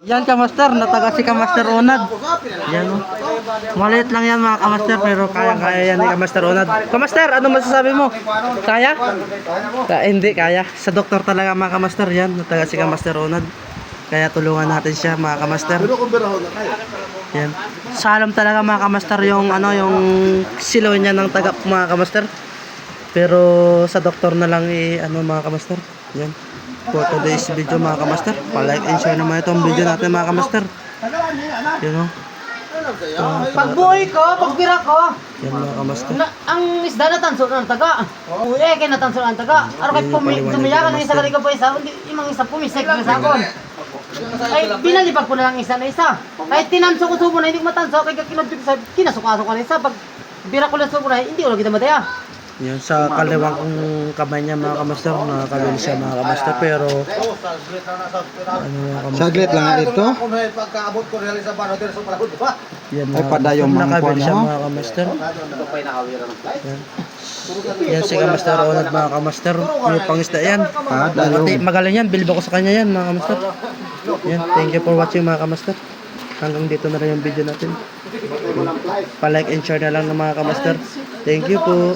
Yan kamaster, nataga si Kamaster Onad. Yan o. Maliit lang yan mga kamaster, pero kaya yan ni Kamaster Onad. Kamaster, ano masasabi mo? Kaya? Hindi, kaya. Sa doktor talaga mga kamaster, yan. Nataga si Kamaster Onad. Kaya tulungan natin siya mga kamaster. Yan. Salam talaga mga kamaster yung yung silaw niya ng taga mga kamaster. Pero sa doktor na lang mga kamaster. Yan. For today's video mga kamaster, pa-like and share naman itong video natin mga kamaster. Yan o. Pagbuhay ko, pagbira ko. Yan mga kamaster. Ang isda na tanso ng taga. Uy, kaya na tanso ng taga. Araw kahit tumiyakan ng isa ka po isa, imang isa pumisek na sa akon. Ay, binalibag ko na lang isa na isa. Kahit tinanso ko subo na hindi ko matanso, kaya kinabit ko sa kinasukasok ka na isa. Pag bira ko lang subo na, hindi ko lang kita madaya. Yan sa kaliwang kamay niya mga kamaster, nakakabili siya mga kamaster, pero saglit lang nga ito. yan Ay, padayong nakabili siya mangkwan, mga kamaster. Yan si Kamaster Onad mga kamaster, may pangisda yan. Magaling yan, bilib ako sa kanya yan mga kamaster. Yan, thank you for watching mga kamaster. Hanggang dito na rin yung video natin. Pa-like and share na lang ng mga kamaster. Thank you po.